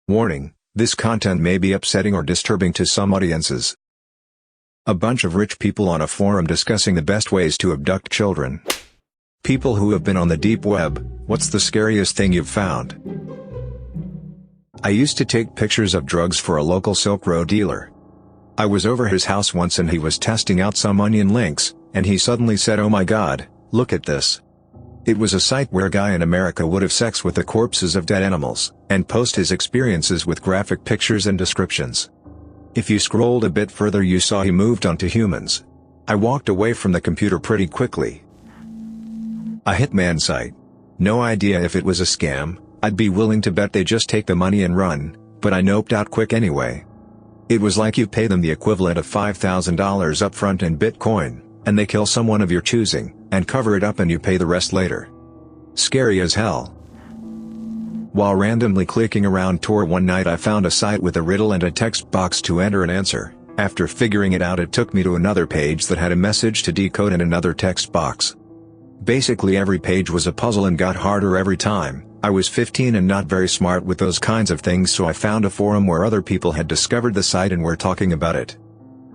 Warning, this content may be upsetting or disturbing to some audiences. A bunch of rich people on a forum discussing the best ways to abduct children. People who have been on the deep web, what's the scariest thing you've found? I used to take pictures of drugs for a local Silk Road dealer. I was over his house once and he was testing out some onion links, and he suddenly said, "Oh my God, look at this." It was a site where a guy in America would have sex with the corpses of dead animals, and post his experiences with graphic pictures and descriptions. If you scrolled a bit further you saw he moved on to humans. I walked away from the computer pretty quickly. A hitman site. No idea if it was a scam. I'd be willing to bet they just take the money and run, but I noped out quick anyway. It was like you pay them the equivalent of $5,000 upfront in Bitcoin, and they kill someone of your choosing, and cover it up and you pay the rest later. Scary as hell. While randomly clicking around Tor one night I found a site with a riddle and a text box to enter an answer. After figuring it out it took me to another page that had a message to decode and another text box. Basically every page was a puzzle and got harder every time. I was 15 and not very smart with those kinds of things, so I found a forum where other people had discovered the site and were talking about it.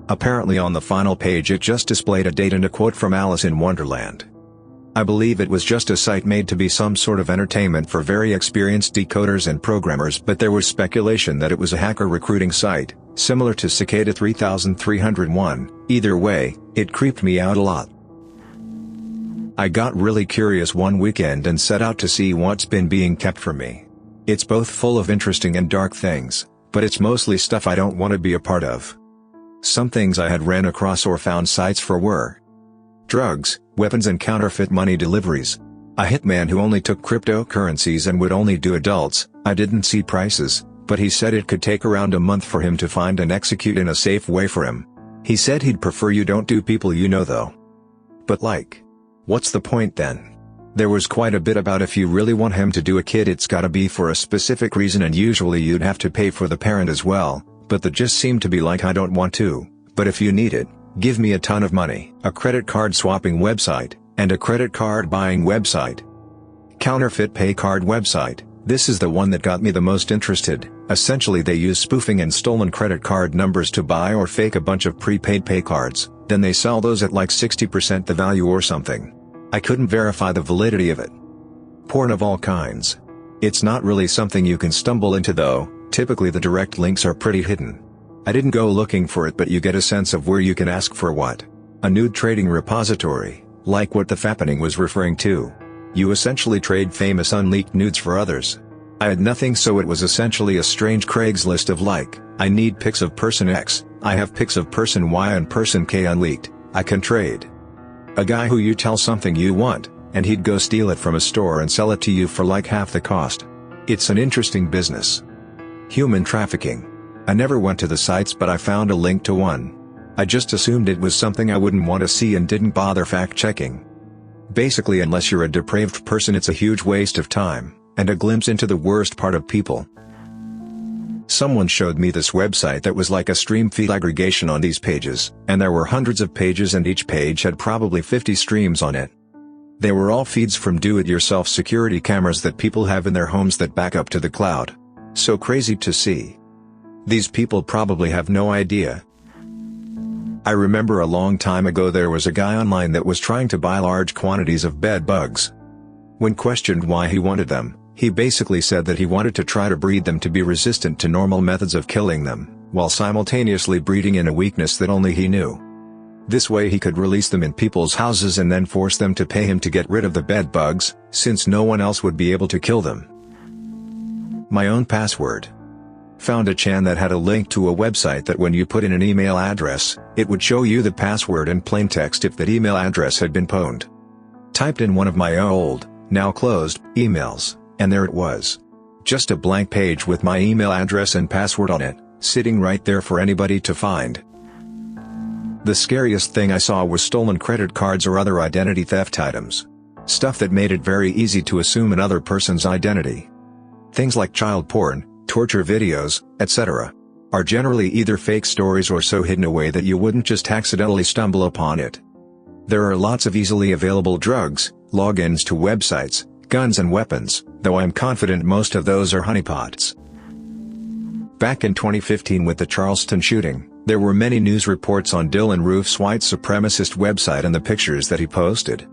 Apparently on the final page it just displayed a date and a quote from Alice in Wonderland. I believe it was just a site made to be some sort of entertainment for very experienced decoders and programmers, but there was speculation that it was a hacker recruiting site, similar to Cicada 3301. Either way, it creeped me out a lot. I got really curious one weekend and set out to see what's been being kept from me. It's both full of interesting and dark things, but it's mostly stuff I don't want to be a part of. Some things I had ran across or found sites for were drugs, weapons and counterfeit money deliveries. A hitman who only took cryptocurrencies and would only do adults. I didn't see prices, but he said it could take around a month for him to find and execute in a safe way for him. He said he'd prefer you don't do people you know though. But like, what's the point then? There was quite a bit about if you really want him to do a kid it's gotta be for a specific reason and usually you'd have to pay for the parent as well. But the gist seemed to be like, I don't want to, but if you need it, give me a ton of money. A credit card swapping website, and a credit card buying website. Counterfeit pay card website. This is the one that got me the most interested. Essentially they use spoofing and stolen credit card numbers to buy or fake a bunch of prepaid pay cards, then they sell those at like 60% the value or something. I couldn't verify the validity of it. Porn of all kinds. It's not really something you can stumble into though. Typically the direct links are pretty hidden. I didn't go looking for it, but you get a sense of where you can ask for what. A nude trading repository, like what the fappening was referring to. You essentially trade famous unleaked nudes for others. I had nothing, so it was essentially a strange Craigslist of like, I need pics of person X, I have pics of person Y and person K unleaked, I can trade. A guy who you tell something you want, and he'd go steal it from a store and sell it to you for like half the cost. It's an interesting business. Human trafficking. I never went to the sites, but I found a link to one. I just assumed it was something I wouldn't want to see and didn't bother fact-checking. Basically, unless you're a depraved person, it's a huge waste of time, and a glimpse into the worst part of people. Someone showed me this website that was like a stream feed aggregation on these pages, and there were hundreds of pages and each page had probably 50 streams on it. They were all feeds from do-it-yourself security cameras that people have in their homes that back up to the cloud. So crazy to see. These people probably have no idea. I remember a long time ago there was a guy online that was trying to buy large quantities of bed bugs. When questioned why he wanted them, he basically said that he wanted to try to breed them to be resistant to normal methods of killing them, while simultaneously breeding in a weakness that only he knew. This way he could release them in people's houses and then force them to pay him to get rid of the bed bugs, since no one else would be able to kill them. My own password. Found a chan that had a link to a website that when you put in an email address, it would show you the password in plain text if that email address had been pwned. Typed in one of my old, now closed, emails, and there it was. Just a blank page with my email address and password on it, sitting right there for anybody to find. The scariest thing I saw was stolen credit cards or other identity theft items. Stuff that made it very easy to assume another person's identity. Things like child porn, torture videos, etc. are generally either fake stories or so hidden away that you wouldn't just accidentally stumble upon it. There are lots of easily available drugs, logins to websites, guns and weapons, though I'm confident most of those are honeypots. Back in 2015 with the Charleston shooting, there were many news reports on Dylan Roof's white supremacist website and the pictures that he posted.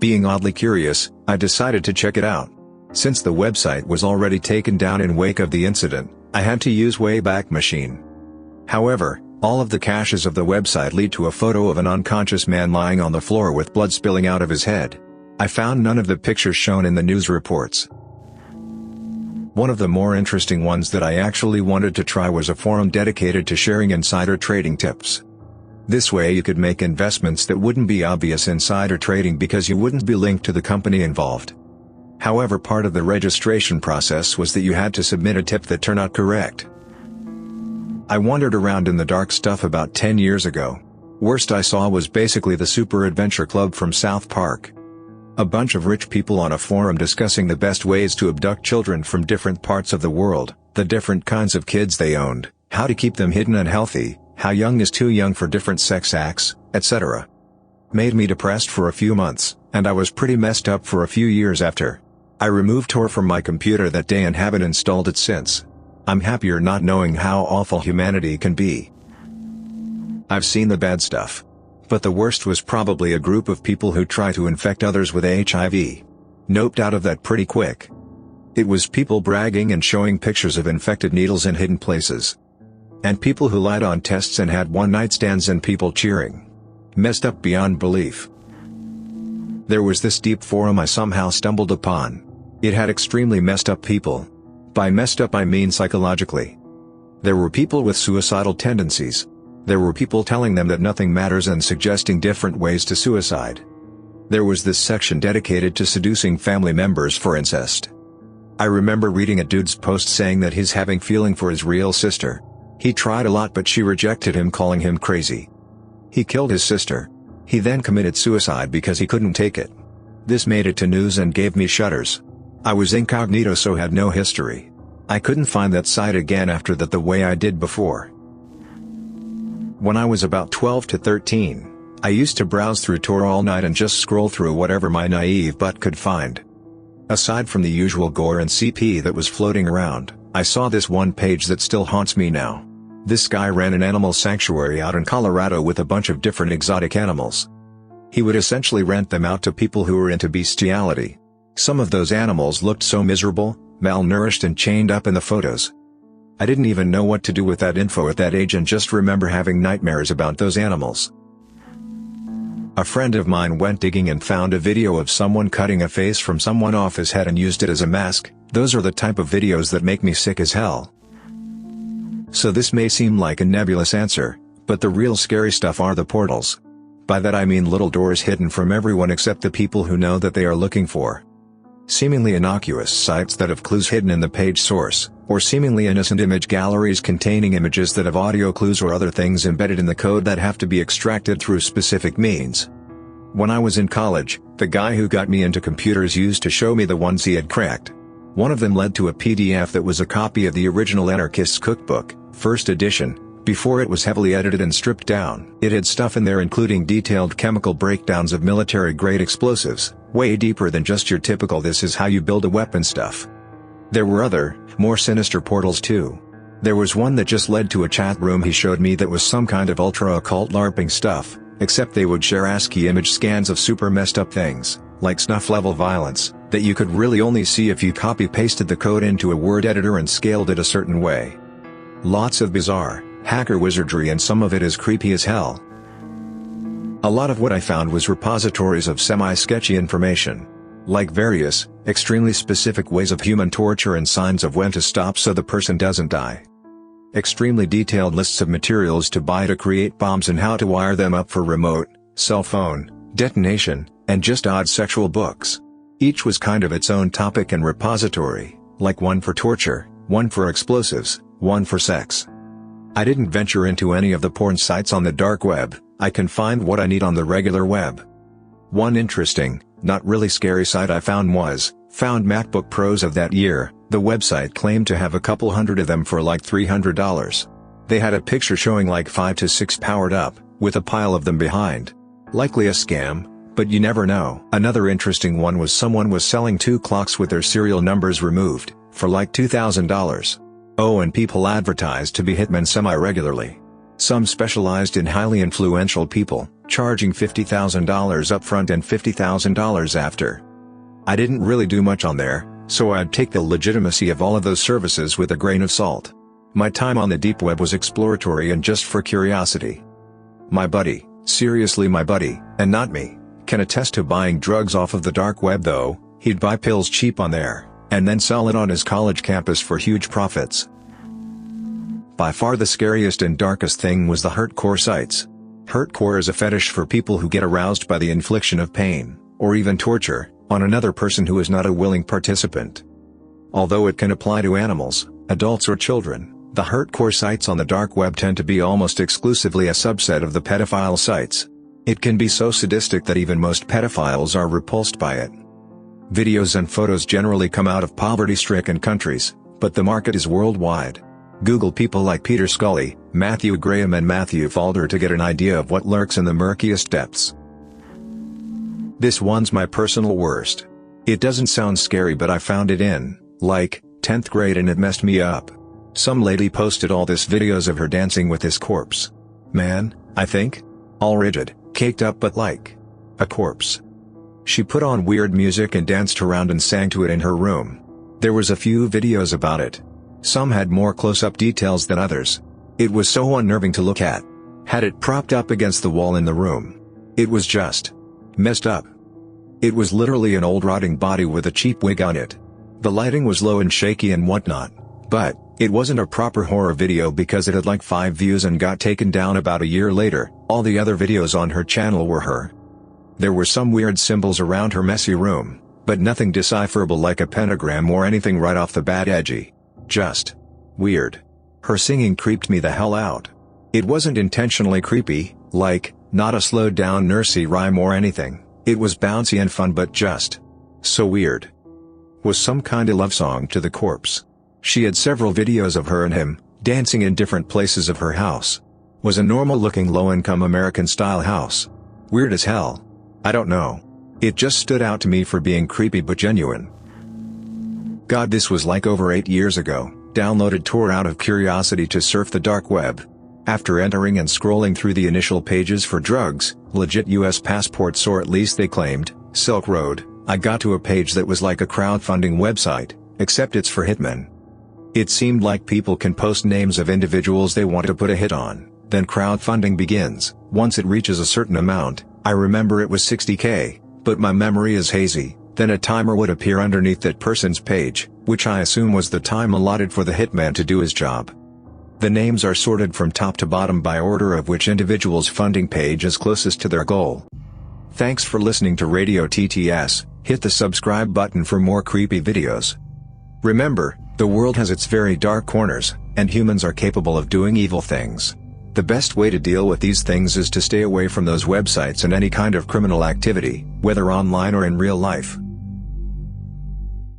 Being oddly curious, I decided to check it out. Since the website was already taken down in wake of the incident, I had to use Wayback Machine. However, all of the caches of the website lead to a photo of an unconscious man lying on the floor with blood spilling out of his head. I found none of the pictures shown in the news reports. One of the more interesting ones that I actually wanted to try was a forum dedicated to sharing insider trading tips. This way you could make investments that wouldn't be obvious insider trading because you wouldn't be linked to the company involved. However, part of the registration process was that you had to submit a tip that turned out correct. I wandered around in the dark stuff about 10 years ago. Worst I saw was basically the Super Adventure Club from South Park. A bunch of rich people on a forum discussing the best ways to abduct children from different parts of the world, the different kinds of kids they owned, how to keep them hidden and healthy, how young is too young for different sex acts, etc. Made me depressed for a few months, and I was pretty messed up for a few years after. I removed Tor from my computer that day and haven't installed it since. I'm happier not knowing how awful humanity can be. I've seen the bad stuff. But the worst was probably a group of people who try to infect others with HIV. Noped out of that pretty quick. It was people bragging and showing pictures of infected needles in hidden places. And people who lied on tests and had one-night stands and people cheering. Messed up beyond belief. There was this deep forum I somehow stumbled upon. It had extremely messed up people. By messed up I mean psychologically. There were people with suicidal tendencies. There were people telling them that nothing matters and suggesting different ways to suicide. There was this section dedicated to seducing family members for incest. I remember reading a dude's post saying that he's having feeling for his real sister. He tried a lot but she rejected him, calling him crazy. He killed his sister. He then committed suicide because he couldn't take it. This made it to news and gave me shudders. I was incognito so had no history. I couldn't find that site again after that the way I did before. When I was about 12 to 13, I used to browse through Tor all night and just scroll through whatever my naive butt could find. Aside from the usual gore and CP that was floating around, I saw this one page that still haunts me now. This guy ran an animal sanctuary out in Colorado with a bunch of different exotic animals. He would essentially rent them out to people who were into bestiality. Some of those animals looked so miserable, malnourished and chained up in the photos. I didn't even know what to do with that info at that age and just remember having nightmares about those animals. A friend of mine went digging and found a video of someone cutting a face from someone off his head and used it as a mask. Those are the type of videos that make me sick as hell. So this may seem like a nebulous answer, but the real scary stuff are the portals. By that I mean little doors hidden from everyone except the people who know that they are looking for. Seemingly innocuous sites that have clues hidden in the page source, or seemingly innocent image galleries containing images that have audio clues or other things embedded in the code that have to be extracted through specific means. When I was in college, the guy who got me into computers used to show me the ones he had cracked. One of them led to a PDF that was a copy of the original Anarchist's Cookbook, first edition, before it was heavily edited and stripped down. It had stuff in there including detailed chemical breakdowns of military-grade explosives, way deeper than just your typical "this is how you build a weapon" stuff. There were other, more sinister portals too. There was one that just led to a chat room he showed me that was some kind of ultra-occult LARPing stuff, except they would share ASCII image scans of super messed up things, like snuff-level violence, that you could really only see if you copy-pasted the code into a word editor and scaled it a certain way. Lots of bizarre, hacker wizardry and some of it is creepy as hell. A lot of what I found was repositories of semi-sketchy information. Like various, extremely specific ways of human torture and signs of when to stop so the person doesn't die. Extremely detailed lists of materials to buy to create bombs and how to wire them up for remote, cell phone, detonation, and just odd sexual books. Each was kind of its own topic and repository, like one for torture, one for explosives, one for sex. I didn't venture into any of the porn sites on the dark web. I can find what I need on the regular web. One interesting, not really scary site I found was Found MacBook Pros of that year. The website claimed to have a couple hundred of them for like $300. They had a picture showing like 5 to 6 powered up, with a pile of them behind. Likely a scam, but you never know. Another interesting one was someone was selling 2 clocks with their serial numbers removed, for like $2,000. Oh, and people advertised to be hitmen semi-regularly. Some specialized in highly influential people, charging $50,000 upfront and $50,000 after. I didn't really do much on there, so I'd take the legitimacy of all of those services with a grain of salt. My time on the deep web was exploratory and just for curiosity. My buddy, seriously my buddy, and not me, can attest to buying drugs off of the dark web though. He'd buy pills cheap on there, and then sell it on his college campus for huge profits. By far the scariest and darkest thing was the hurtcore sites. Hurtcore is a fetish for people who get aroused by the infliction of pain, or even torture, on another person who is not a willing participant. Although it can apply to animals, adults or children, the hurtcore sites on the dark web tend to be almost exclusively a subset of the pedophile sites. It can be so sadistic that even most pedophiles are repulsed by it. Videos and photos generally come out of poverty-stricken countries, but the market is worldwide. Google people like Peter Scully, Matthew Graham and Matthew Falder to get an idea of what lurks in the murkiest depths. This one's my personal worst. It doesn't sound scary, but I found it in, like, 10th grade and it messed me up. Some lady posted all this videos of her dancing with his corpse. Man, I think? All rigid, caked up but like a corpse. She put on weird music and danced around and sang to it in her room. There was a few videos about it. Some had more close-up details than others. It was so unnerving to look at. Had it propped up against the wall in the room. It was just messed up. It was literally an old rotting body with a cheap wig on it. The lighting was low and shaky and whatnot, but it wasn't a proper horror video because it had like 5 views and got taken down about a year later. All the other videos on her channel were her. There were some weird symbols around her messy room, but nothing decipherable like a pentagram or anything right off the bat edgy. Just weird. Her singing creeped me the hell out. It wasn't intentionally creepy, like, not a slowed down nursery rhyme or anything. It was bouncy and fun but just so weird. Was some kinda love song to the corpse. She had several videos of her and him, dancing in different places of her house. Was a normal looking low-income American style house. Weird as hell. I don't know. It just stood out to me for being creepy but genuine. God, this was like over 8 years ago. Downloaded Tor out of curiosity to surf the dark web. After entering and scrolling through the initial pages for drugs, legit US passports or at least they claimed, Silk Road, I got to a page that was like a crowdfunding website, except it's for hitmen. It seemed like people can post names of individuals they want to put a hit on, then crowdfunding begins. Once it reaches a certain amount, I remember it was $60K, but my memory is hazy, then a timer would appear underneath that person's page, which I assume was the time allotted for the hitman to do his job. The names are sorted from top to bottom by order of which individual's funding page is closest to their goal. Thanks for listening to Radio TTS, hit the subscribe button for more creepy videos. Remember, the world has its very dark corners, and humans are capable of doing evil things. The best way to deal with these things is to stay away from those websites and any kind of criminal activity, whether online or in real life.